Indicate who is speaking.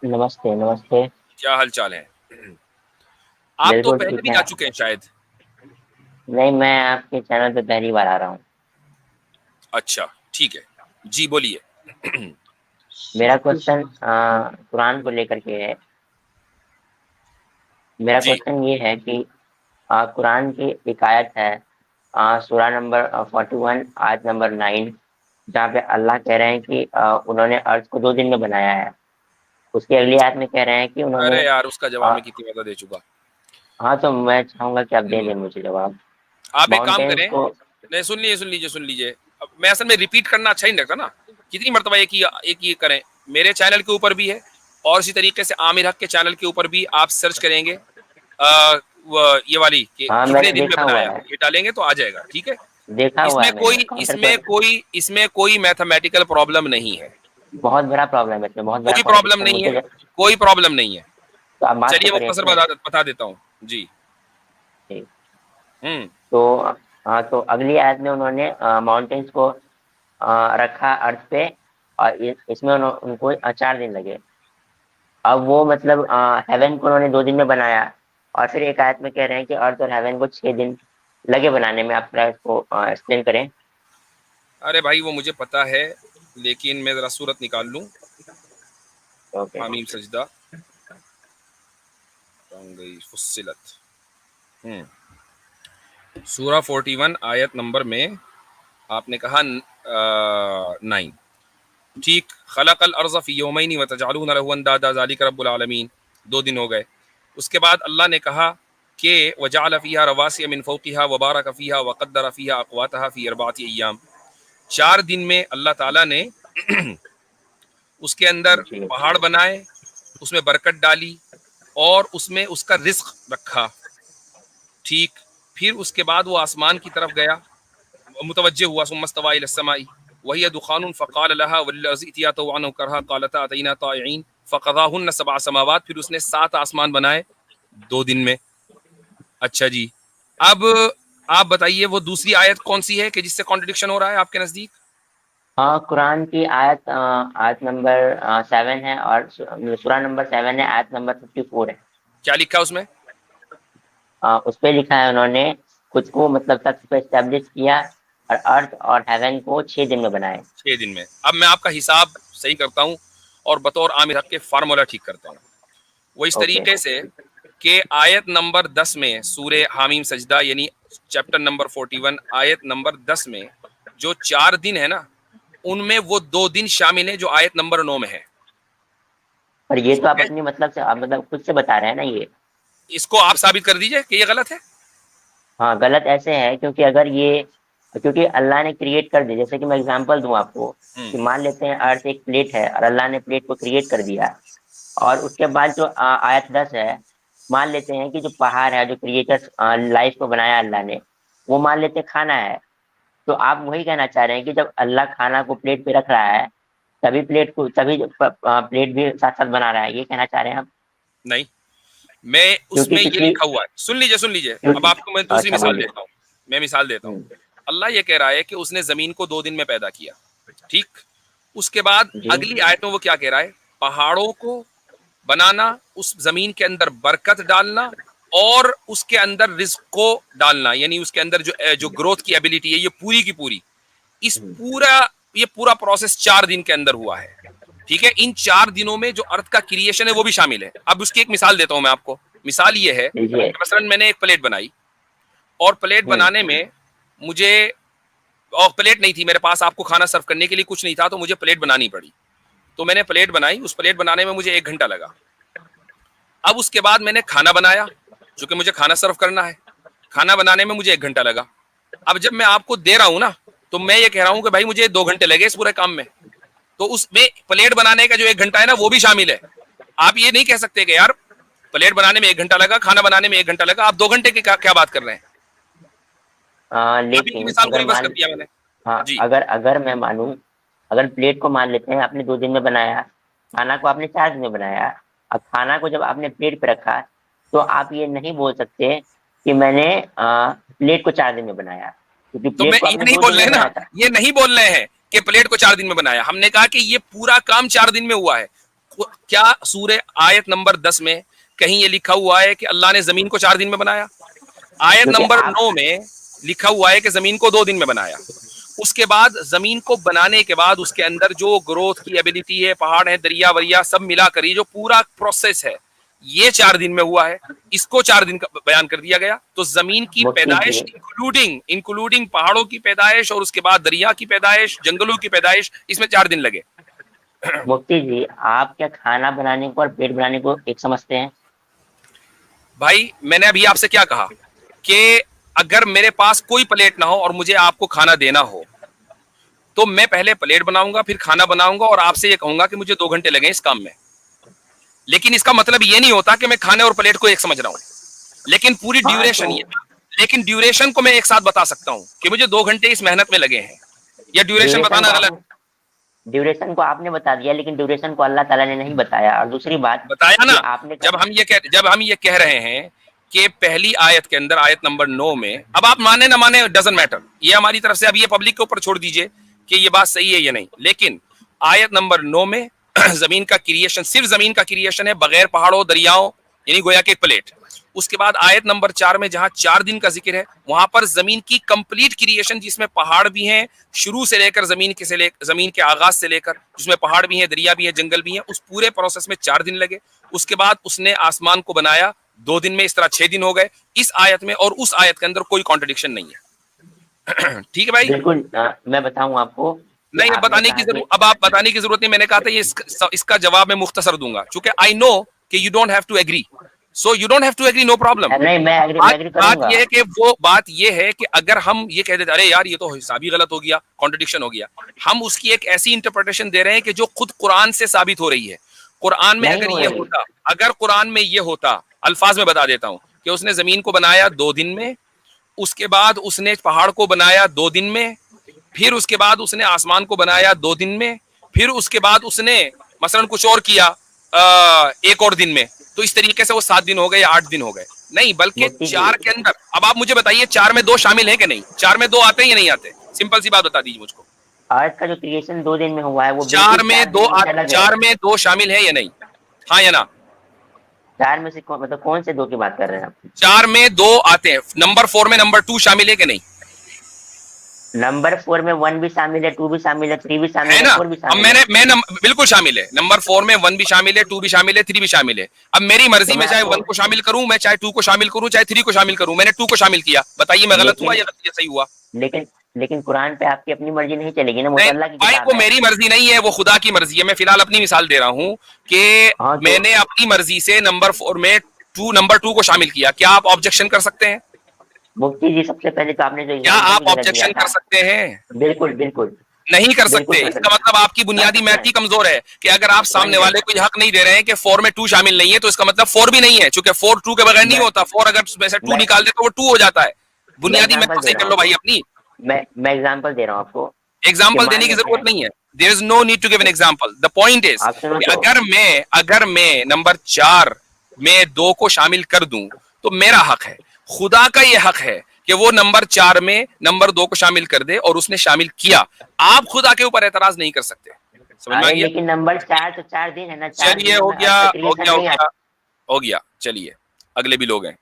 Speaker 1: नमस्ते नमस्ते।
Speaker 2: क्या हाल चाल है? आप तो
Speaker 1: बिल्कुल
Speaker 2: पहले
Speaker 1: ठीक
Speaker 2: भी
Speaker 1: है।
Speaker 2: आ चुके हैं शायद।
Speaker 1: नहीं, मैं आपके चैनल पे पहली बार आ रहा हूँ।
Speaker 2: अच्छा, ठीक है, जी बोलिए।
Speaker 1: मेरा क्वेश्चन कुरान को लेकर के है। मेरा
Speaker 2: जी।
Speaker 1: क्वेश्चन ये है कि कुरान की एक आयत है, सूरा नंबर 41 आयत नंबर 9, जहाँ पे अल्लाह कह रहे हैं कि उन्होंने अर्थ को 2 दिन में बनाया है। उसकी अगली आयत में कह रहे हैं कि उन्होंने
Speaker 2: अरे यार, उसका जवाब
Speaker 1: अ,
Speaker 2: मैं कितनी बार दे चुका।
Speaker 1: हाँ, तो मैं चाहूंगा कि आप दे
Speaker 2: हम्म,
Speaker 1: दें मुझे जवाब।
Speaker 2: आप एक काम
Speaker 1: माउंटेन्स
Speaker 2: करें।
Speaker 1: को।
Speaker 2: नहीं, सुन लीजिए। अब मैं असल में रिपीट करना अच्छा ही नहीं लगता ना। कितनी मरतबा एक ही करें। मेरे चैनल के ऊपर भी है, और इसी तरीके से आमिर हक के चैनल के ऊपर भी आप सर्च करेंगे ये वाली कि
Speaker 1: हाँ,
Speaker 2: कितने
Speaker 1: मैंने
Speaker 2: दिन में
Speaker 1: देखा हुआ
Speaker 2: बनाया,
Speaker 1: है।
Speaker 2: ये डालेंगे तो आ जाएगा, ठीक है।
Speaker 1: देखा हुआ
Speaker 2: इसमें
Speaker 1: है मैंने
Speaker 2: कोई
Speaker 1: काउंटर
Speaker 2: इसमें
Speaker 1: पर।
Speaker 2: कोई इसमें कोई मैथमेटिकल प्रॉब्लम नहीं है।
Speaker 1: बहुत बड़ा प्रॉब्लम है इसमें, बहुत बड़ा
Speaker 2: कोई प्रॉब्लम
Speaker 1: कॉन्ट्रडिक्शन
Speaker 2: नहीं है,
Speaker 1: मुझे।
Speaker 2: कोई प्रॉब्लम नहीं है।
Speaker 1: तो आप बात तो
Speaker 2: चलिए
Speaker 1: करिए
Speaker 2: मुख्तसर
Speaker 1: इसमें।
Speaker 2: बता देता हूँ जी।
Speaker 1: ठीक।
Speaker 2: हम्म।
Speaker 1: तो हाँ, तो अगली आयत में उन्होंने माउंटेन्स को रखा अर्थ पे, और इसमें उनको 4 दिन लगे। अब वो मतलब हेवन को उन्होंने 2 दिन में बनाया, और फिर एक आयत में कह रहे हैं कि अर्थ और हेवन को 6 दिन लगे बनाने में। आप थोड़ा इसको एक्सप्लेन करें।
Speaker 2: अरे भाई, वो मुझे पता है, लेकिन मैं जरा सूरत निकाल लूं।
Speaker 1: ओके।
Speaker 2: हामीम सजदा गई फुस्सिलत। हम्म। सूरा 41 आयत नंबर में आपने कहा 9। ठीक। खलकल अर्ज़ फी यौमैनि व तजअलून लहु अंदादा ज़ालिका रब्बुल आलमीन। 2 दिन हो गए। उसके बाद अल्लाह ने कहा कि वजअल फ़ीहा रवासिय मिन फ़ौक़िहा व बारक फ़ीहा व क़द्दर फ़ीहा अक़वातहा फ़ी अर्बअति अय्याम। 4 दिन में अल्लाह ताला ने उसके अंदर
Speaker 1: जी।
Speaker 2: पहाड़ बनाए, उसमें बरकत डाली, और उसमें उसका रिज्क रखा। ठीक। फिर उसके बाद वो आसमान की तरफ गया, मुतवज्जे हुआ, सुम्मस्तवा इला समाई वहिय दुखानुन फ़क़ाल लहा वलिल अर्ज़ि इतिया तौअन करहा क़ालता अतैना ताइईन फ़क़ज़ाहुन्न सबअ समावात। फिर उसने 7 आसमान बनाए 2 दिन में। अच्छा जी। अब आप बताइए, वो दूसरी आयत कौन सी है कि जिससे कॉन्ट्रडिक्शन हो रहा है आपके नजदीक?
Speaker 1: हाँ, कुरान की आयत आयत नंबर 7 है, और सूरा नंबर 7 है, आयत नंबर 54 है।
Speaker 2: क्या लिखा है उसमें?
Speaker 1: उस पे लिखा है उन्होंने खुद को मतलब तख्त पे एस्टेब्लिश किया, और अर्थ और हेवन को 6 दिन में बनाए।
Speaker 2: 6 दिन में। अब मैं आपका हिसाब सही करता हूँ, और बतौर आमिर हक के फार्मूला ठीक करता हूँ। वो इस
Speaker 1: ओके।
Speaker 2: तरीके से कि आयत नंबर 10 में सूरे हामीम सजदा, यानी चैप्टर नंबर 41 आयत नंबर 10 में जो 4 दिन है ना, उनमें वो 2 दिन शामिल है जो आयत नंबर 9 में है।
Speaker 1: और ये तो आप
Speaker 2: ठीक है?
Speaker 1: अपनी मतलब से, आप मतलब खुद से बता रहे हैं ना ये।
Speaker 2: इसको आप साबित कर दीजिए कि ये गलत है।
Speaker 1: हाँ, गलत ऐसे है क्योंकि अगर ये, क्योंकि अल्लाह ने क्रिएट कर दिया। जैसे कि मैं एग्जांपल दूं आपको,
Speaker 2: हम्म।
Speaker 1: कि मान लेते हैं अर्थ एक प्लेट है, और अल्लाह ने प्लेट को क्रिएट कर दिया। और उसके बाद जो आयत 10 है, मान लेते हैं कि जो पहाड़ है, जो क्रिएटर लाइफ को बनाया अल्लाह ने, वो मान लेते हैं खाना है। तो आप वही कहना चाह रहे हैं कि जब अल्लाह खाना को प्लेट पे रख रहा है, तभी प्लेट को, तभी प्लेट भी साथ साथ बना रहा है, ये कहना चाह रहे हैं आप?
Speaker 2: नहीं, मैं
Speaker 1: क्योंकि
Speaker 2: उसमें ये
Speaker 1: पिछली
Speaker 2: लिखा हुआ है, सुन लीजिए। अब
Speaker 1: क्योंकि
Speaker 2: आपको मैं दूसरी
Speaker 1: अच्छा,
Speaker 2: मिसाल
Speaker 1: बोलिए।
Speaker 2: देता हूँ। मैं मिसाल देता हूँ।
Speaker 1: हम्म,
Speaker 2: अल्लाह ये कह रहा है कि उसने जमीन को 2 दिन में पैदा किया। ठीक। उसके बाद
Speaker 1: जी।
Speaker 2: अगली आयत में वो क्या कह रहा है? पहाड़ों को बनाना, उस जमीन के अंदर बरकत डालना, और उसके अंदर रिस्क को डालना, यानी उसके अंदर जो जो ग्रोथ की एबिलिटी है, ये पूरी की पूरी, इस
Speaker 1: हम्म,
Speaker 2: पूरा ये पूरा प्रोसेस 4 दिन के अंदर हुआ है। ठीक है। इन 4 दिनों में जो अर्थ का क्रिएशन है वो भी शामिल है। अब उसकी एक मिसाल देता हूं मैं आपको। मिसाल ये है
Speaker 1: लीजिए।
Speaker 2: कि मसलन मैंने एक प्लेट बनाई, और प्लेट
Speaker 1: हम्म।
Speaker 2: बनाने में मुझे, और प्लेट नहीं थी मेरे पास, आपको खाना सर्व करने के लिए कुछ नहीं था, तो मुझे प्लेट बनानी पड़ी। तो मैंने प्लेट बनाई, उस प्लेट बनाने में मुझे 1 घंटा लगा। अब उसके बाद मैंने खाना बनाया, चूंकि मुझे खाना सर्व करना है, खाना बनाने में मुझे 1 घंटा लगा। अब जब मैं आपको दे रहा हूं ना, तो मैं ये कह रहा हूं कि भाई मुझे 2 घंटे लगे इस पूरे काम में। तो उसमें प्लेट बनाने का जो 1 घंटा है ना, वो भी शामिल है। आप ये नहीं कह सकते कि यार प्लेट बनाने में 1 घंटा लगा, खाना बनाने में 1 घंटा लगा, आप 2 घंटे की क्या बात कर रहे हैं? अभी की
Speaker 1: लेकिन
Speaker 2: मिसाल को
Speaker 1: अगर
Speaker 2: रिवर्स कर
Speaker 1: मान,
Speaker 2: दिया मैंने।
Speaker 1: हाँ,
Speaker 2: जी।
Speaker 1: अगर अगर मैं मानूं, अगर प्लेट को मान लेते हैं आपने 2 दिन में बनाया, खाना को आपने 4 दिन में बनाया। अब खाना को जब आपने प्लेट पे रखा, तो आप ये नहीं बोल सकते कि मैंने प्लेट को 4 दिन में बनाया, क्योंकि
Speaker 2: तो मैं
Speaker 1: प्लेट को
Speaker 2: ये
Speaker 1: आपने
Speaker 2: नहीं
Speaker 1: दो
Speaker 2: बोल
Speaker 1: दिन
Speaker 2: रहे
Speaker 1: में
Speaker 2: हैं ना,
Speaker 1: बनाया था।
Speaker 2: ये नहीं बोल रहे हैं कि प्लेट को 4 दिन में बनाया। हमने कहा कि ये पूरा काम 4 दिन में हुआ है। क्या सूरह आयत नंबर 10 में कहीं ये लिखा हुआ है कि अल्लाह ने जमीन को 4 दिन में बनाया? आयत
Speaker 1: क्योंकि
Speaker 2: नंबर
Speaker 1: आप
Speaker 2: 9 में लिखा हुआ है कि जमीन को 2 दिन में बनाया। उसके बाद जमीन को बनाने के बाद उसके अंदर जो ग्रोथ की एबिलिटी है, पहाड़ है, दरिया वरिया सब मिलाकर ये जो पूरा प्रोसेस है ये 4 दिन में हुआ है, इसको 4 दिन का बयान कर दिया गया। तो जमीन की
Speaker 1: मुफ्ती
Speaker 2: पैदाइश
Speaker 1: जी,
Speaker 2: इंक्लूडिंग पहाड़ों की पैदाइश और उसके बाद दरिया की पैदाइश, जंगलों की पैदाइश, इसमें 4 दिन लगे।
Speaker 1: मुफ्ती जी, आप क्या खाना बनाने को और पेट बनाने को एक समझते हैं?
Speaker 2: भाई मैंने अभी आपसे क्या कहा कि अगर मेरे पास कोई प्लेट ना हो और मुझे आपको खाना देना हो तो मैं पहले प्लेट बनाऊंगा, फिर खाना बनाऊंगा और आपसे ये कहूंगा कि मुझे 2 घंटे लगे इस काम में। लेकिन इसका मतलब ये नहीं होता कि मैं खाने और प्लेट को एक समझ रहा हूं। लेकिन पूरी
Speaker 1: हाँ
Speaker 2: ड्यूरेशन
Speaker 1: तो
Speaker 2: ये लेकिन ड्यूरेशन को मैं एक साथ बता सकता हूं कि मुझे 2 घंटे इस मेहनत में लगे हैं। या ड्यूरेशन
Speaker 1: ड्यूरेशन
Speaker 2: बताना
Speaker 1: को
Speaker 2: गलत?
Speaker 1: आपने ड्यूरेशन को आपने बता दिया, लेकिन ड्यूरेशन को अल्लाह ताला ने नहीं बताया। और दूसरी बात
Speaker 2: बताया
Speaker 1: कि
Speaker 2: ना।
Speaker 1: आपने
Speaker 2: जब हम ये कह रहे हैं कि पहली आयत के अंदर, आयत नंबर 9 में, अब आप माने ना माने डजंट मैटर, ये हमारी तरफ से अब ये पब्लिक के ऊपर छोड़ दीजिए कि ये बात सही है या नहीं। लेकिन आयत नंबर 9 में जमीन का क्रिएशन, सिर्फ जमीन का क्रिएशन है बगैर पहाड़ों दरियाओं, यानी गोया के एक प्लेट। उसके बाद आयत नंबर 4 में जहां 4 दिन का जिक्र है वहां पर जमीन की कंप्लीट क्रिएशन, जिसमें पहाड़ भी हैं शुरू से लेकर जमीन के आगाज से लेकर, जिसमें पहाड़ भी हैं, दरिया भी है, जंगल भी है, उस पूरे प्रोसेस में 4 दिन लगे। उसके बाद उसने आसमान को बनाया 2 दिन में, इस तरह 6 दिन हो गए। इस आयत में और उस आयत के अंदर कोई कॉन्ट्रडिक्शन नहीं है। ठीक है भाई?
Speaker 1: बिल्कुल, मैं बताऊं आपको कि
Speaker 2: नहीं,
Speaker 1: आपने कहा कि
Speaker 2: अब आप बताने की जरूरत नहीं। मैंने कहा था ये इसका जवाब मैं मुख्तसर दूंगा, क्योंकि आई नो कि you don't have to agree, so you don't have to agree, no problem.
Speaker 1: नहीं, मैं
Speaker 2: बात
Speaker 1: एग्री
Speaker 2: बात
Speaker 1: करूंगा।
Speaker 2: ये है कि वो बात ये है कि अगर हम ये कह देते अरे यार ये तो हिसाब ही गलत हो गया, कॉन्ट्रडिक्शन हो गया, हम उसकी एक ऐसी इंटरप्रिटेशन दे रहे हैं कि जो खुद कुरान से साबित हो रही है। कुरान में
Speaker 1: नहीं हो रही।
Speaker 2: अगर कुरान में ये होता, अल्फाज में बता देता हूं कि उसने जमीन को बनाया 2 दिन में, उसके बाद उसने पहाड़ को बनाया 2 दिन में, फिर उसके बाद उसने आसमान को बनाया 2 दिन में, फिर उसके बाद उसने मसलन कुछ और किया 1 और दिन में, तो इस तरीके से वो 7 दिन हो गए या 8 दिन हो गए। नहीं, बल्कि
Speaker 1: मुफ्ती जी,
Speaker 2: 4 के अंदर, अब आप मुझे बताइए 4 में 2 शामिल है कि नहीं? 4 में 2 आते हैं या नहीं आते? सिंपल सी बात बता दीजिए मुझको।
Speaker 1: अर्थ का जो क्रिएशन 2 दिन में हुआ है वो बिल्कुल 4 दिन से अलग है।
Speaker 2: 4 में 2 शामिल है या नहीं? हाँ या ना?
Speaker 1: 4 में से मतलब कौन से 2 की बात कर रहे हैं आप?
Speaker 2: 4 में 2 आते हैं। नंबर 4 में नंबर 2 शामिल है कि नहीं?
Speaker 1: नंबर 4 में 1 भी शामिल है, 2 भी शामिल है, 3 भी शामिल
Speaker 2: है
Speaker 1: है,
Speaker 2: ना?
Speaker 1: 4 भी
Speaker 2: अब
Speaker 1: शामिल है।
Speaker 2: बिल्कुल शामिल है। नंबर 4 में 1 भी शामिल है, 2 भी शामिल है, 3 भी शामिल है। अब मेरी मर्जी
Speaker 1: तो
Speaker 2: में
Speaker 1: मैं
Speaker 2: चाहे
Speaker 1: आपको
Speaker 2: 1 को शामिल करूं, मैं चाहे 2 को शामिल करूं, चाहे 3 को शामिल करूं। मैंने 2 को शामिल किया, बताइए मैं गलत हुआ
Speaker 1: लेकिन
Speaker 2: या सही हुआ?
Speaker 1: लेकिन लेकिन कुरान पे आपकी अपनी मर्जी नहीं चलेगी ना, वो तो
Speaker 2: नहीं
Speaker 1: अल्लाह की
Speaker 2: भाई,
Speaker 1: किताब
Speaker 2: वो
Speaker 1: है।
Speaker 2: मेरी मर्जी नहीं है, वो खुदा की मर्जी है। मैं फिलहाल अपनी मिसाल दे रहा हूं कि
Speaker 1: हाँ तो
Speaker 2: मैंने अपनी मर्जी से नंबर 4 में नंबर 2 को शामिल किया। क्या आप ऑब्जेक्शन कर सकते हैं?
Speaker 1: मुफ्ती जी, सबसे पहले तो आपने जो
Speaker 2: क्या
Speaker 1: एग्जाम्पल
Speaker 2: आप
Speaker 1: भी गलत दिया
Speaker 2: ऑब्जेक्शन कर
Speaker 1: था।
Speaker 2: सकते हैं?
Speaker 1: बिल्कुल बिल्कुल।
Speaker 2: नहीं कर
Speaker 1: बिल्कुल
Speaker 2: सकते।
Speaker 1: कर
Speaker 2: इसका
Speaker 1: सकते
Speaker 2: मतलब आपकी
Speaker 1: कर
Speaker 2: बुनियादी
Speaker 1: सकते
Speaker 2: मैथ
Speaker 1: हैं।
Speaker 2: ही कमजोर है कि अगर आप
Speaker 1: 1
Speaker 2: सामने वाले
Speaker 1: मिनट।
Speaker 2: को यह हक नहीं दे रहे हैं कि 4 में 2 शामिल नहीं है, तो इसका मतलब 4 भी नहीं है, क्योंकि 4 2 के बगैर नहीं
Speaker 1: मैं
Speaker 2: होता। 4 अगर उसमें से 2
Speaker 1: मैं
Speaker 2: निकाल दे तो वो 2 हो जाता है।
Speaker 1: मैं
Speaker 2: बुनियादी मैथ
Speaker 1: एग्जाम्पल
Speaker 2: तो
Speaker 1: दे
Speaker 2: सही
Speaker 1: रहा
Speaker 2: कर
Speaker 1: हूँ
Speaker 2: लो भाई
Speaker 1: आपको।
Speaker 2: अपनी।
Speaker 1: मैं एग्जाम्पल दे रहा हूँ आपको कि
Speaker 2: एग्जाम्पल देने
Speaker 1: मान
Speaker 2: की
Speaker 1: लेते
Speaker 2: जरूरत
Speaker 1: हैं।
Speaker 2: नहीं है। There is no need to give an example. The point is
Speaker 1: आप सुनो
Speaker 2: कि
Speaker 1: तो।
Speaker 2: अगर मैं नंबर 4 में 2 को शामिल कर दूं तो मेरा हक है, खुदा का ये हक है कि वो नंबर 4 में नंबर 2 को शामिल कर दे, और उसने शामिल किया। आप खुदा के ऊपर एतराज नहीं कर सकते। समझ में आ
Speaker 1: अरे
Speaker 2: गया?
Speaker 1: लेकिन नंबर 4 तो 4 दिन है ना, 4
Speaker 2: चलिए,
Speaker 1: दिनों
Speaker 2: हो
Speaker 1: में
Speaker 2: गया
Speaker 1: अर्थ का
Speaker 2: हो
Speaker 1: क्रिएशन
Speaker 2: गया हो
Speaker 1: नहीं आता।
Speaker 2: गया हो गया। चलिए, अगले भी लोग हैं।